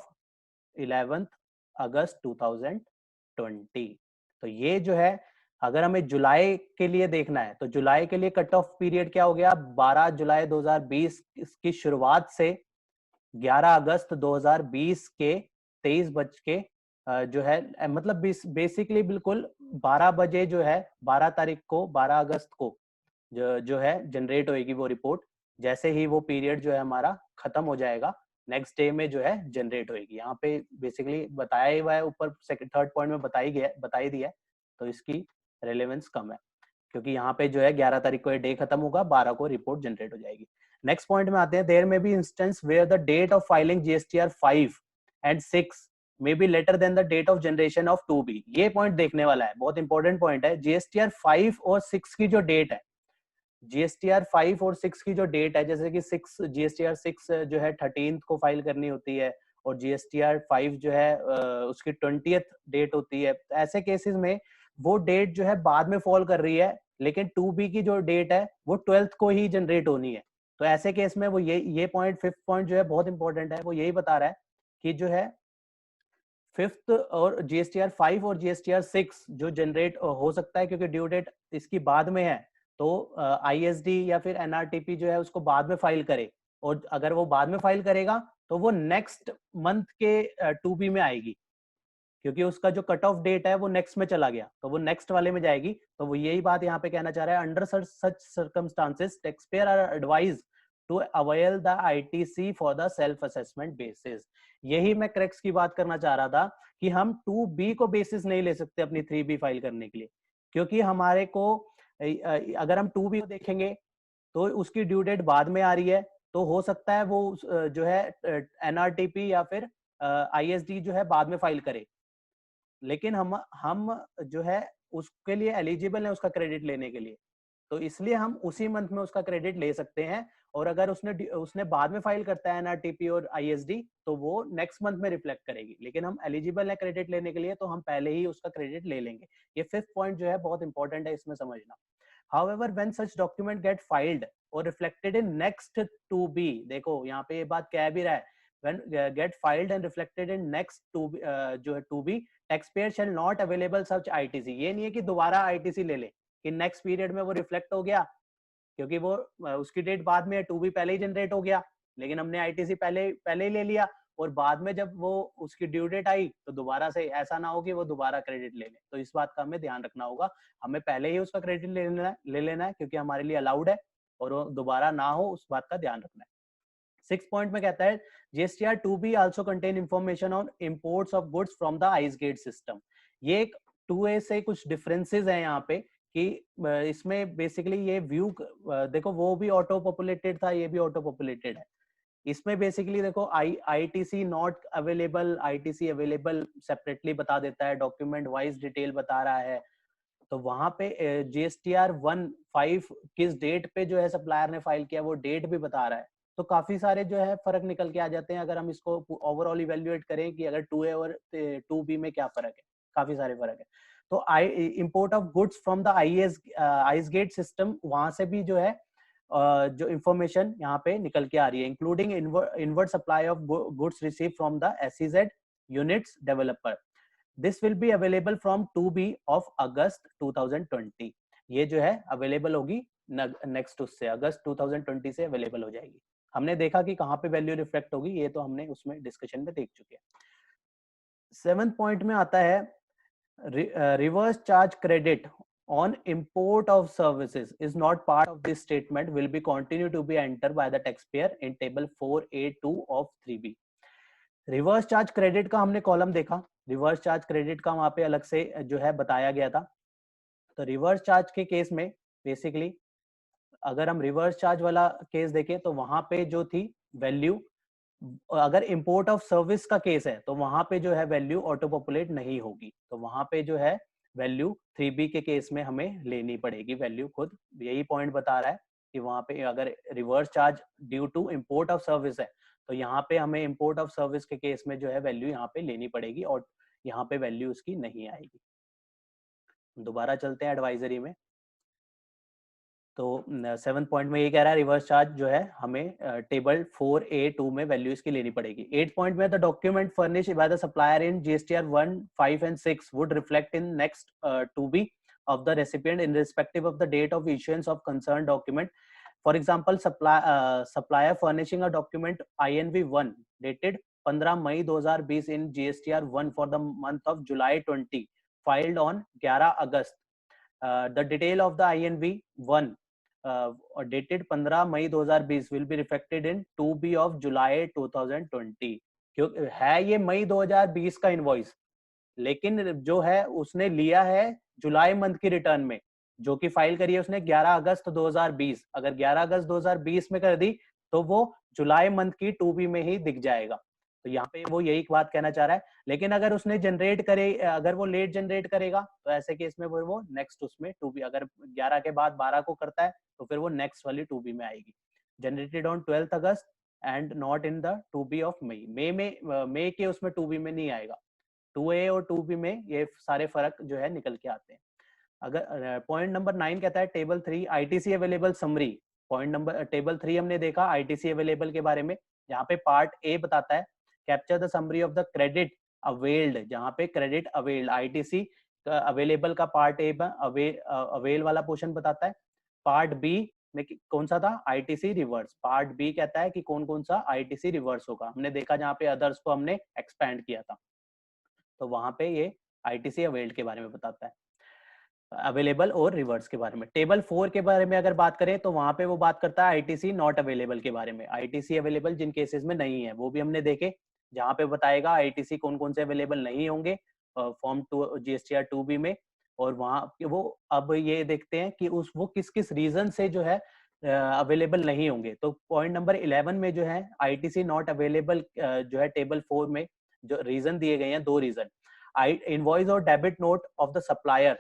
11th August 2020। तो ये जो है अगर हमें जुलाई के लिए देखना है तो जुलाई के लिए कट ऑफ पीरियड क्या हो गया, 12 जुलाई 2020 की शुरुआत से 11 अगस्त 2020 के 23 बज के जो है मतलब बेसिकली बिल्कुल 12 बजे जो है 12 तारीख को 12 अगस्त को जो है जनरेट होएगी वो रिपोर्ट। जैसे ही वो पीरियड जो है हमारा खत्म हो जाएगा नेक्स्ट डे में जो है जनरेट होएगी। यहाँ पे बेसिकली बताया ही हुआ है, ऊपर थर्ड पॉइंट में बताई दिया है, तो इसकी रेलेवेंस कम है क्योंकि यहाँ पे जो है 11 तारीख को ये डे खत्म होगा, 12 को रिपोर्ट जनरेट हो जाएगी। नेक्स्ट पॉइंट में आते हैं, there may be instances where the date of filing GSTR 5 and 6 may be later than the date of generation of 2B। ये पॉइंट देखने वाला है, बहुत इंपॉर्टेंट पॉइंट है। GSTR 5 और 6 की जो डेट है, GSTR 5 और 6 की जो डेट है, जैसे कि GSTR 6 जो है 13th को फाइल करनी होती है और GSTR 5 जो है उसकी 20th डेट होती है। ऐसे केसेस में वो डेट जो है बाद में फॉल कर रही है, लेकिन 2B की जो डेट है वो 12th को ही जनरेट होनी है। तो ऐसे केस में वो ये पॉइंट, फिफ्थ पॉइंट जो है बहुत इंपॉर्टेंट है, वो यही बता रहा है कि जो है फिफ्थ और GSTR 5 और GSTR 6 जो जनरेट हो सकता है क्योंकि ड्यू डेट इसकी बाद में है, तो ISD या फिर NRTP जो है उसको बाद में फाइल करे, और अगर वो बाद में फाइल करेगा तो वो नेक्स्ट मंथ के 2B में आएगी क्योंकि उसका जो कट ऑफ डेट है वो नेक्स्ट में चला गया, तो वो नेक्स्ट वाले में जाएगी। तो वो यही बात यहाँ पे कहना चाह रहा है, under such circumstances taxpayer are advised to avail the ITC for the self assessment basis. यही मैं क्रैक्स की बात करना चाह रहा था कि हम 2B को बेसिस नहीं ले सकते अपनी 3B फाइल करने के लिए, क्योंकि हमारे को अगर हम 2B को देखेंगे तो उसकी ड्यू डेट बाद में आ रही है, तो हो सकता है वो जो है NRTP या फिर ISD जो है बाद में फाइल करे, लेकिन हम जो है उसके लिए एलिजिबल है उसका क्रेडिट लेने के लिए, तो इसलिए हम उसी मंथ में उसका क्रेडिट ले सकते हैं। और अगर उसने बाद में फाइल करता है NRTP और ISD तो वो नेक्स्ट मंथ में रिफ्लेक्ट करेगी, लेकिन हम एलिजिबल है क्रेडिट लेने के लिए तो हम पहले ही उसका क्रेडिट ले लेंगे। ये फिफ्थ पॉइंट जो है बहुत इंपॉर्टेंट है, इसमें समझना। However, when such document get filed or reflected in next 2B, देखो यहाँ पे ये बात कह भी रहा है, when get filed and reflected in next 2B जो है 2B, taxpayer shall not available such ITC। ये नहीं है कि दोबारा ITC ले ले कि नेक्स्ट पीरियड में वो रिफ्लेक्ट हो गया, क्योंकि वो उसकी डेट बाद में है, 2B पहले ही जनरेट हो गया, लेकिन हमने ITC पहले ही ले लिया, और बाद में जब वो उसकी ड्यू डेट आई तो दोबारा से ऐसा ना हो कि वो दोबारा क्रेडिट ले ले। तो इस बात का हमें ध्यान रखना होगा, हमें पहले ही उसका क्रेडिट ले लेना है क्योंकि हमारे लिए अलाउड है, और वो दोबारा ना हो उस बात का ध्यान रखना है। सिक्स पॉइंट में कहता है GSTR 2B also contain information on imports of goods from the ICE gate system। ये एक 2A से कुछ डिफरेंसेस हैं यहाँ पे कि इसमें बेसिकली ये व्यू देखो, वो भी ऑटो पॉपुलेटेड था, ये भी ऑटो पॉपुलेटेड है। इसमें बेसिकली देखो ITC not available, ITC available separately बता देता है, डॉक्यूमेंट वाइज डिटेल बता रहा है। तो वहां पे GSTR 1/5 किस डेट पे जो है सप्लायर ने फाइल किया वो डेट भी बता रहा है। तो काफी सारे जो है फर्क निकल के आ जाते हैं अगर हम इसको ओवरऑल इवेल्युएट करें कि अगर 2A और 2B में क्या फर्क है, काफी सारे फर्क है। तो import of goods from the ICEGATE system, वहां से भी जो है जो इंफॉर्मेशन यहाँ पे निकल के आ रही है, including inward supply of goods receive from the SEZ units developer. This will be available from 2B of अगस्त 2020। ये जो है अवेलेबल होगी नेक्स्ट उससे अगस्त 2020 से अवेलेबल हो जाएगी। हमने देखा कि कहाँ पे वैल्यू रिफ्लेक्ट होगी, ये तो हमने उसमें डिस्कशन में देख चुके हैं। 7th पॉइंट में आता है reverse charge credit on import of services is not part of this statement, will be continue to be entered by the taxpayer in table 4A2 of 3B। Reverse charge credit का हमने कॉलम देखा, रिवर्स चार्ज क्रेडिट का वहां पे अलग से जो है बताया गया था। तो रिवर्स चार्ज के केस में बेसिकली अगर हम रिवर्स चार्ज वाला केस देखें तो वहां पे जो थी वैल्यू, अगर इंपोर्ट ऑफ सर्विस का केस है तो वहां पे जो है वैल्यू ऑटो पॉपुलेट नहीं होगी, तो वहां पे जो है वैल्यू 3B के केस में हमें लेनी पड़ेगी वैल्यू खुद। यही पॉइंट बता रहा है कि वहां पे अगर reverse charge due to import of service है तो यहाँ पे हमें इंपोर्ट ऑफ सर्विस के केस में जो है वैल्यू यहाँ पे लेनी पड़ेगी और यहाँ पे वैल्यू उसकी नहीं आएगी। दोबारा चलते हैं एडवाइजरी में। तो 7th पॉइंट में ये कह रहा है रिवर्स चार्ज जो है हमें टेबल 4A2 में वैल्यू इसकी लेनी पड़ेगी। 8th पॉइंट में the document furnished by the supplier in GSTR 1, 5 and 6 would reflect in next 2B of the recipient in respective of the date of issuance of concerned document. For example, supplier furnishing a document INV 1 dated 15 May 2020 in GSTR 1 for the month of July 20 filed on 11 August. The detail of the INV 1 dated 15 May 2020 will be reflected in 2B of July 2020। क्योंकि है ये मई 2020 का इनवॉइस, लेकिन जो है उसने लिया है जुलाई मंथ की रिटर्न में, जो कि फाइल करी है उसने 11 अगस्त 2020। अगर 11 अगस्त 2020 में कर दी तो वो जुलाई मंथ की 2B में ही दिख जाएगा। तो यहाँ पे वो यही बात कहना चाह रहा है। लेकिन अगर उसने जनरेट करे, अगर वो लेट जनरेट करेगा तो ऐसे केस में फिर वो नेक्स्ट उसमें 2B, अगर 11 के बाद 12 को करता है तो फिर वो नेक्स्ट वाली 2B में आएगी। Generated on 12th August and not in the 2B of May. मई के उसमें 2B में नहीं आएगा। 2A और 2B में ये सारे फर्क जो है निकल के आते हैं। अगर पॉइंट नंबर 9 कहता है table 3 ITC available summary. Point number table 3 हमने देखा ITC अवेलेबल के बारे में। यहाँ पे पार्ट ए बताता है capture the summary of the credit availed, जहाँ पे क्रेडिट अवेल्ड ITC अवेलेबल का पार्ट ए अवेल वाला पोर्शन बताता है। पार्ट बी में कौन सा था, ITC रिवर्स। पार्ट बी कहता है कि कौन कौन सा ITC रिवर्स होगा। हमने देखा जहाँ पे अदर्स को हमने एक्सपैंड किया था, तो वहां पे ये ITC अवेल्ड के बारे में बताता है, अवेलेबल और रिवर्स के बारे में। टेबल 4 के बारे में अगर बात करें तो वहां पे वो बात करता है ITC नॉट अवेलेबल के बारे में। ITC अवेलेबल जिन केसेस में नहीं है वो भी हमने देखे, जहाँ पे बताएगा ITC कौन कौन से अवेलेबल नहीं होंगे फॉर्म 2 GSTR 2B में। और वहां वो अब ये देखते हैं कि वो किस किस रीजन से जो है अवेलेबल नहीं होंगे। तो पॉइंट नंबर 11 में जो है ITC नॉट अवेलेबल जो है टेबल 4 में जो रीजन दिए गए हैं, 2 रीजन। इनवॉइस और debit note of the supplier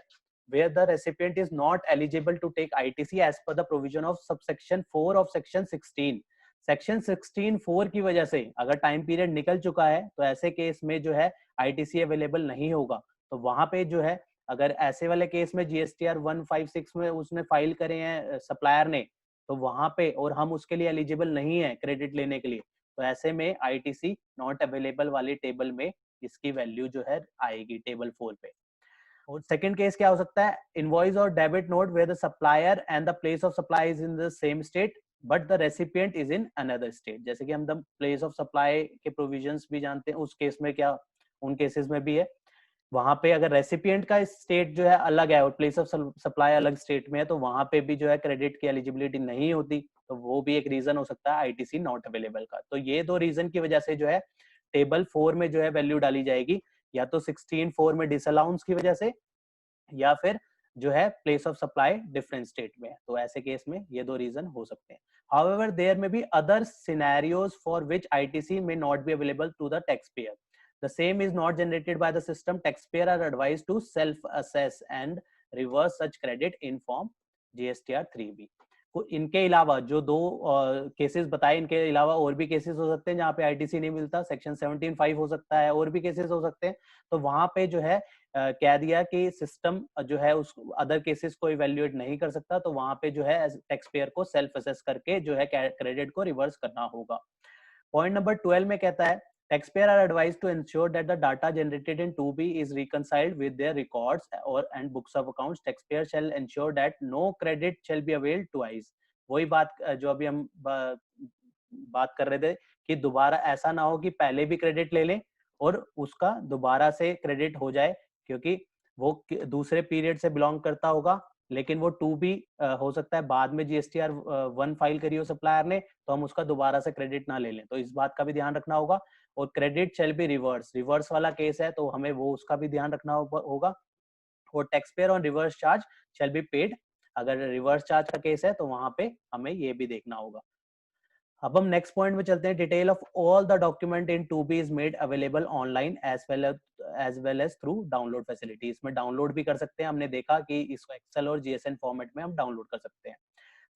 where the recipient is not eligible to take ITC as per the provision of subsection 4 of section 16। Section 16 4 की वजह से अगर टाइम पीरियड निकल चुका है तो ऐसे केस में जो है ITC अवेलेबल नहीं होगा। तो वहां पे जो है अगर ऐसे वाले केस में GSTR 156 में उसने फाइल करे हैं सप्लायर ने, तो वहां पे और हम उसके लिए एलिजिबल नहीं है क्रेडिट लेने के लिए, तो ऐसे में ITC नॉट अवेलेबल वाली टेबल में इसकी वैल्यू जो है आएगी टेबल 4 पे। और सेकंड केस क्या हो सकता है, इनवॉइस और debit note where the supplier and the place of supply is in the same state but the recipient is in another state. जैसे कि हम द प्लेस ऑफ सप्लाई के प्रोविजंस भी जानते हैं, उस केस में क्या उन केसेस में भी है, वहां पे अगर रेसिपिएंट का स्टेट जो है अलग है और प्लेस ऑफ सप्लाई अलग स्टेट में है, तो वहां पे भी जो है क्रेडिट की एलिजिबिलिटी नहीं होती, तो वो भी एक रीजन हो सकता है ITC नॉट अवेलेबल का। तो ये 2 रीजन की वजह से जो है टेबल 4 में जो है वैल्यू डाली जाएगी, या तो 16(4) में डिसअलाउंस की वजह से, या फिर जो है place of supply different state में है। तो ऐसे केस में ये 2 रीजन हो सकते हैं। However, there may be other scenarios for which ITC may not be available to the taxpayer. The same is not generated by the system. Taxpayer are advised to self-assess and reverse such credit in form GSTR 3B। इनके अलावा जो दो केसेस बताए, इनके अलावा और भी केसेस हो सकते हैं जहाँ पे आईटीसी नहीं मिलता, सेक्शन 17(5) हो सकता है, और भी केसेस हो सकते हैं। तो वहां पे जो है कह दिया कि सिस्टम जो है उस अदर केसेस को इवेल्युएट नहीं कर सकता, तो वहां पे जो है टैक्स पेयर को सेल्फ असेस करके जो है क्रेडिट को रिवर्स करना होगा। पॉइंट नंबर 12 में कहता है taxpayer are advised to ensure that the data generated in 2B is reconciled with their records or and books of accounts. Taxpayer shall ensure that no credit shall be availed twice. वही बात जो अभी हम बात कर रहे थे कि दोबारा ऐसा ना हो कि पहले भी क्रेडिट ले लें और उसका दोबारा से क्रेडिट हो जाए, क्योंकि वो दूसरे पीरियड से बिलोंग करता होगा, लेकिन वो 2B हो सकता है बाद में GSTR 1 फाइल करी हो सप्लायर ने, तो हम उसका दोबारा से क्रेडिट ना ले लें। तो इस बात का भी ध्यान रखना होगा। और क्रेडिट शेल बी रिवर्स वाला केस है तो हमें वो उसका भी ध्यान रखना होगा। और tax payer on reverse charge shall be paid, अगर रिवर्स चार्ज का केस है तो वहां पे हमें ये भी देखना होगा। अब हम नेक्स्ट पॉइंट में चलते हैं। Detail of all the document in 2B is made available online as well as through download facility. इसमें डाउनलोड भी कर सकते हैं, हमने देखा कि इसको एक्सेल और जीएसएन फॉर्मेट में हम डाउनलोड कर सकते हैं।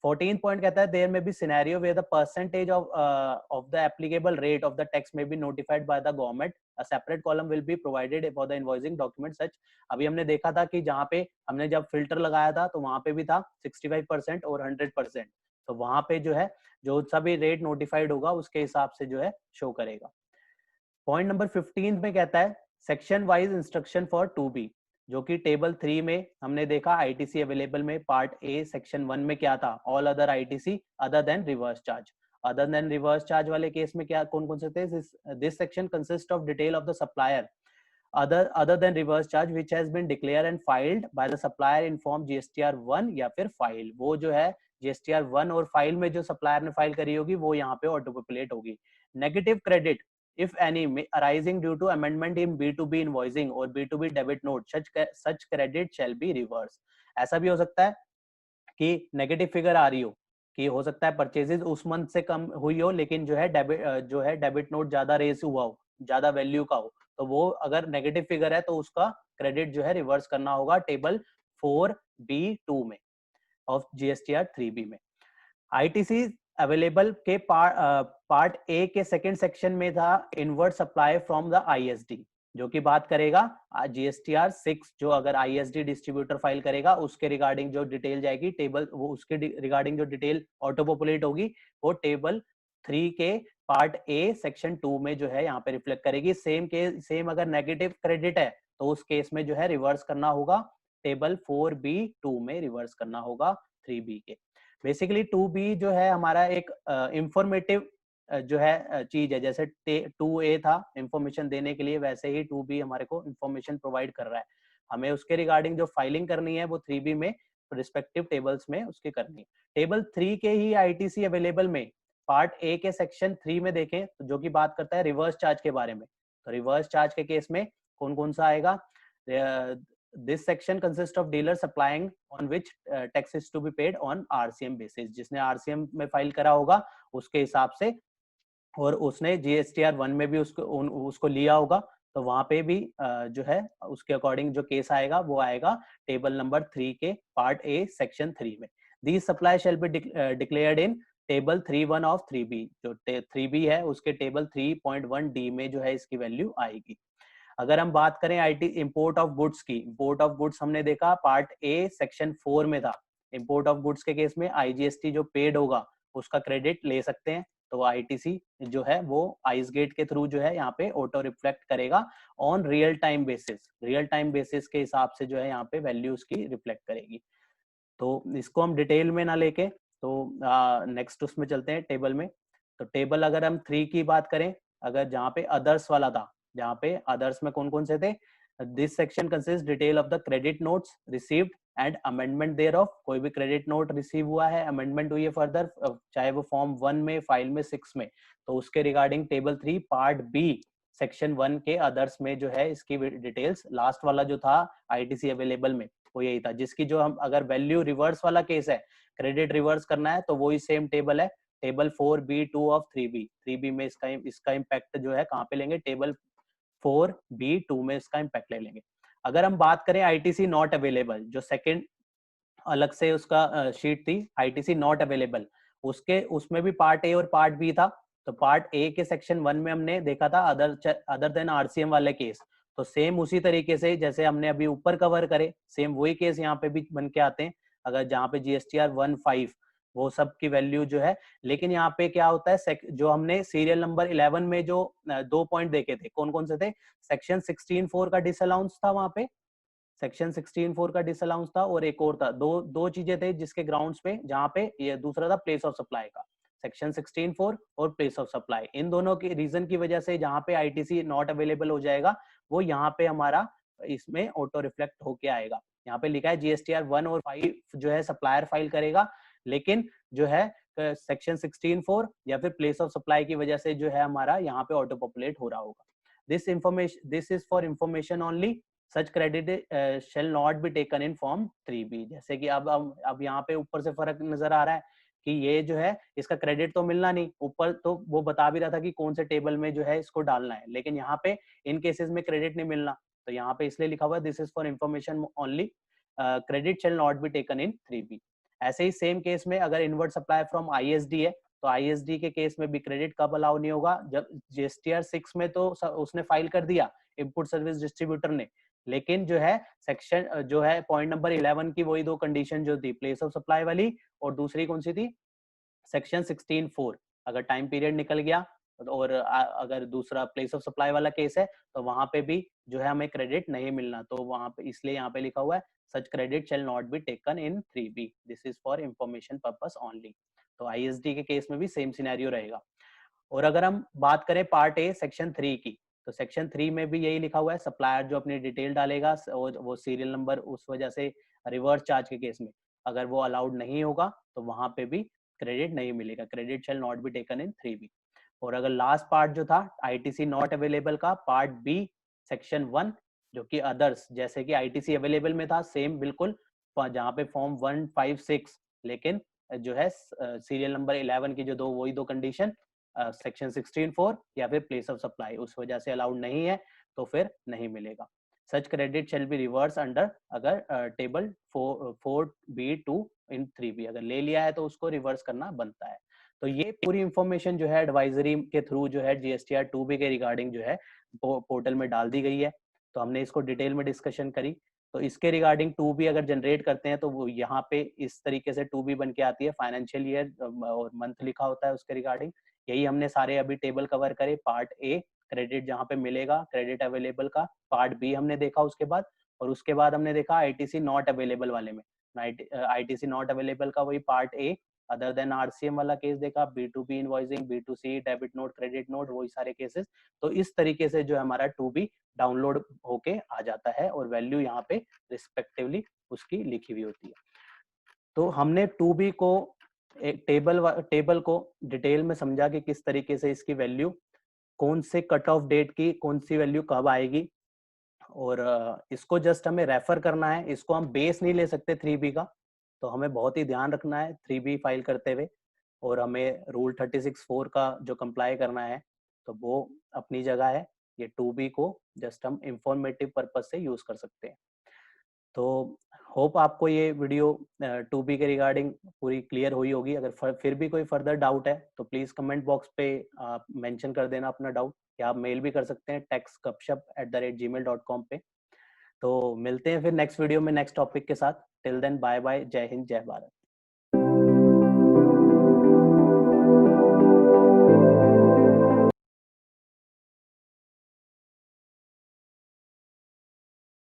14 पॉइंट कहता है there may be scenario where the percentage of the applicable rate of the tax may be notified by the government, a separate column will be provided for the invoicing document such. अभी हमने देखा था कि जहाँ पे हमने जब फिल्टर लगाया था तो वहां पे भी था 65% और 100%। तो वहां पे जो है जो सा भी रेट नोटिफाइड होगा उसके हिसाब से जो है शो करेगा। पॉइंट नंबर 15 में कहता है section wise instruction for 2B, जो कि टेबल 3 में हमने देखा आईटीसी अवेलेबल में पार्ट ए सेक्शन 1 में क्या था, all other ITC other than reverse charge. Other than reverse charge वाले केस में क्या कौन कौन से थे? This section consist of detail of the supplier other than reverse charge which has been declared and filed by the supplier in form GSTR 1 या फिर फाइल। वो जो है GSTR 1 और फाइल में जो सप्लायर ने फाइल करी होगी वो यहाँ पे ऑटो पॉपुलेट होगी। Negative credit if any arising due to amendment in B2B invoicing or B2B debit note, such credit shall be reversed। ऐसा भी हो सकता है कि नेगेटिव फिगर आ रही हो, कि हो सकता है परचेजेस उस मंथ से कम हुई हो लेकिन जो है डेबिट नोट ज्यादा रेस हुआ हो, ज्यादा वैल्यू का हो, तो वो अगर नेगेटिव फिगर है तो उसका क्रेडिट जो है रिवर्स करना होगा टेबल 4B2 में ऑफ GSTR 3B में। आईटीसी अवेलेबल के पार्ट ए के सेकंड सेक्शन में था inward supply from the ISD, जो कि बात करेगा GSTR 6, जो अगर आईएसडी डिस्ट्रीब्यूटर फाइल करेगा उसके रिगार्डिंग जो डिटेल जाएगी टेबल, वो उसके रिगार्डिंग जो डिटेल ऑटो पॉपुलेट होगी वो टेबल 3 के पार्ट ए सेक्शन 2 में जो है यहाँ पे रिफ्लेक्ट करेगी। सेम अगर नेगेटिव क्रेडिट है तो उस केस में जो है रिवर्स करना होगा टेबल 4B2 में, रिवर्स करना होगा 3B के। बेसिकली 2B जो है हमारा एक इंफॉर्मेटिव जो है चीज है, जैसे 2A था इंफॉर्मेशन देने के लिए, वैसे ही 2B हमारे को इंफॉर्मेशन प्रोवाइड कर रहा है। हमें उसके रिगार्डिंग जो फाइलिंग करनी है वो 3B में रिस्पेक्टिव टेबल्स में उसके करनी है। टेबल 3 के ही आईटीसी अवेलेबल में पार्ट ए के सेक्शन 3 में देखें तो जो कि बात करता है रिवर्स चार्ज के बारे में, तो रिवर्स चार्ज के केस में कौन कौन सा आएगा? This section consists of dealer supplying on which tax is to be paid on RCM basis। जिसने RCM में फाइल करा होगा उसके हिसाब से, और उसने GSTR 1 में भी उसको लिया होगा, तो वहां पे भी जो है उसके अकॉर्डिंग जो केस आएगा वो आएगा टेबल नंबर 3 के पार्ट ए सेक्शन 3 में। These supply shall be declared in table 3.1 of 3B। जो 3B है उसके टेबल 3.1D में जो है इसकी वैल्यू आएगी। अगर हम बात करें आईटी इंपोर्ट ऑफ गुड्स की, इंपोर्ट ऑफ गुड्स हमने देखा पार्ट ए सेक्शन 4 में था। इंपोर्ट ऑफ गुड्स के केस में आईजीएसटी जो पेड होगा उसका क्रेडिट ले सकते हैं, तो आईटीसी जो है वो आइस गेट के थ्रू जो है यहाँ पे ऑटो रिफ्लेक्ट करेगा on real time basis. Real time basis के हिसाब से जो है यहाँ पे वैल्यू उसकी रिफ्लेक्ट करेगी। तो इसको हम डिटेल में ना लेके तो नेक्स्ट उसमें चलते हैं टेबल में। तो टेबल अगर हम 3 की बात करें, अगर जहाँ पे अदर्स वाला था, जहाँ पे अदर्स में कौन कौन से थे? This section consist detail of the credit notes received and amendment there of. कोई भी क्रेडिट नोट रिसीव हुआ है, अमेंडमेंट हुई है फर्दर, चाहे वो फॉर्म 1 में, फाइल में, 6 में, तो उसके regarding table 3 part B section 1 के अदर्स में जो है इसकी डिटेल्स। लास्ट वाला जो था आईटीसी अवेलेबल में वो यही था, जिसकी जो हम अगर वैल्यू रिवर्स वाला केस है, क्रेडिट रिवर्स करना है, तो वही सेम टेबल है table 4B2 of 3B। 3B में इसका इम्पैक्ट जो है कहाँ पे लेंगे? टेबल 4B2 में इसका इम्पैक्ट ले लेंगे। अगर हम बात करें आईटीसी नॉट अवेलेबल, जो सेकंड अलग से उसका शीट थी आईटीसी नॉट अवेलेबल, उसमें भी पार्ट ए और पार्ट बी था। तो पार्ट ए के सेक्शन 1 में हमने देखा था अदर देन आरसीएम वाले केस। तो सेम उसी तरीके से जैसे हमने अभी ऊपर कवर करे, सेम वही केस यहाँ पे भी बन के आते हैं, अगर जहाँ पे जीएसटीआर 1.5 वो सब की वैल्यू जो है। लेकिन यहाँ पे क्या होता है, जो हमने सीरियल नंबर 11 में जो 2 पॉइंट देखे थे, कौन कौन से थे? सेक्शन 16(4) का डिसअलाउंस था वहां पे, सेक्शन 16(4) का डिसअलाउंस था, और एक और था, दो चीजें थे जिसके ग्राउंड्स पे, जहां पे ये दूसरा था प्लेस ऑफ सप्लाई का, सेक्शन 16(4) और प्लेस ऑफ सप्लाई। इन दोनों की रीजन की वजह से जहां पे आईटीसी नॉट अवेलेबल हो जाएगा, वो यहाँ पे हमारा इसमें ऑटो रिफ्लेक्ट होके आएगा। यहाँ पे लिखा है जीएसटीआर 1 और 5 जो है सप्लायर फाइल करेगा, लेकिन जो है सेक्शन 16(4) या फिर प्लेस ऑफ सप्लाई की वजह से जो है हमारा यहाँ पे ऑटो पॉपुलेट हो रहा होगा। This is for information only, such credit shall not be taken in form 3B। जैसे कि अब यहाँ पे ऊपर से फर्क नजर आ रहा है कि ये जो है इसका क्रेडिट तो मिलना नहीं, ऊपर तो वो बता भी रहा था कि कौन से टेबल में जो है इसको डालना है, लेकिन यहाँ पे इन केसेस में क्रेडिट नहीं मिलना। तो यहाँ पे इसलिए लिखा हुआ है this is for information only, credit shall not be taken in 3B। ऐसे ही सेम केस में अगर इनवर्ट सप्लाई फ्रॉम आईएसडी है, तो आईएसडी के केस में भी क्रेडिट कब अलाउ नहीं होगा? जब जीएसटीआर 6 में तो उसने फाइल कर दिया इनपुट सर्विस डिस्ट्रीब्यूटर ने, लेकिन जो है सेक्शन जो है पॉइंट नंबर 11 की वही दो कंडीशन जो थी, प्लेस ऑफ सप्लाई वाली, और दूसरी कौन सी थी? सेक्शन 16(4) अगर टाइम पीरियड निकल गया और अगर दूसरा प्लेस ऑफ सप्लाई वाला केस है, तो वहां पे भी जो है हमें क्रेडिट नहीं मिलना। तो वहां पे इसलिए यहाँ पे लिखा हुआ है such credit shall not be taken in 3B, this is for information purpose only. तो आईएसडी के केस में भी सेम सिनेरियो रहेगा। और अगर हम बात करें पार्ट ए सेक्शन 3 की, तो सेक्शन 3 में भी यही लिखा हुआ है, सप्लायर जो अपनी डिटेल डालेगा वो सीरियल नंबर उस वजह से रिवर्स चार्ज के केस में अगर वो अलाउड नहीं होगा, तो वहां पे भी क्रेडिट नहीं मिलेगा, credit shall not be taken in 3B। और अगर लास्ट पार्ट जो था आईटीसी नॉट अवेलेबल का, पार्ट बी सेक्शन 1, जो कि अदर्स, जैसे कि आईटीसी अवेलेबल में था सेम बिल्कुल, जहाँ पे फॉर्म 156, लेकिन जो है सीरियल नंबर 11 की जो दो वही दो कंडीशन, सेक्शन 16(4) या फिर प्लेस ऑफ सप्लाई, उस वजह से अलाउड नहीं है, तो फिर नहीं मिलेगा। Such credit shall be reverse under, अगर टेबल 4B2 इन 3B अगर ले लिया है तो उसको रिवर्स करना बनता है। तो ये पूरी इंफॉर्मेशन जो है एडवाइजरी के थ्रू जो है जीएसटीआर 2B के रिगार्डिंग जो है पोर्टल में डाल दी गई है। तो हमने इसको डिटेल में डिस्कशन करी। तो इसके रिगार्डिंग 2B अगर जनरेट करते हैं तो वो यहाँ पे इस तरीके से 2B बन के आती है, फाइनेंशियल ईयर और मंथ लिखा होता है उसके रिगार्डिंग। यही हमने सारे अभी टेबल कवर करे। पार्ट ए क्रेडिट जहाँ पे मिलेगा, क्रेडिट अवेलेबल का, पार्ट बी हमने देखा उसके बाद, और उसके बाद हमने देखा आईटीसी नॉट अवेलेबल वाले में, आईटीसी नॉट अवेलेबल का वही part A, other than RCM वाला केस देखा, B2B invoicing, B2C debit note, credit note, वही सारे केसेस। तो इस तरीके से जो हमारा 2B डाउनलोड होके आ जाता है और वैल्यू यहाँ पे रिस्पेक्टिवली उसकी लिखी हुई होती है। तो हमने 2B को एक टेबल को डिटेल में समझा कि किस तरीके से इसकी वैल्यू, कौन से कट ऑफ डेट की कौन सी वैल्यू कब आएगी, और इसको जस्ट हमें रेफर करना है, इसको हम बेस नहीं ले सकते 3B का। तो हमें बहुत ही ध्यान रखना है 3B फाइल करते हुए, और हमें रूल 36(4) का जो कंप्लाई करना है, तो वो अपनी जगह है। ये 2B को जस्ट हम इंफॉर्मेटिव पर्पज से यूज कर सकते हैं। तो होप आपको ये वीडियो 2B के रिगार्डिंग पूरी क्लियर हुई होगी। अगर फिर भी कोई फर्दर डाउट है तो प्लीज कमेंट बॉक्स पे आप मेंशन कर देना अपना डाउट, या आप मेल भी कर सकते हैं techsgupshup@gmail.com पे। तो मिलते हैं फिर नेक्स्ट वीडियो में नेक्स्ट टॉपिक के साथ। टिल देन बाय बाय, जय हिंद, जय भारत।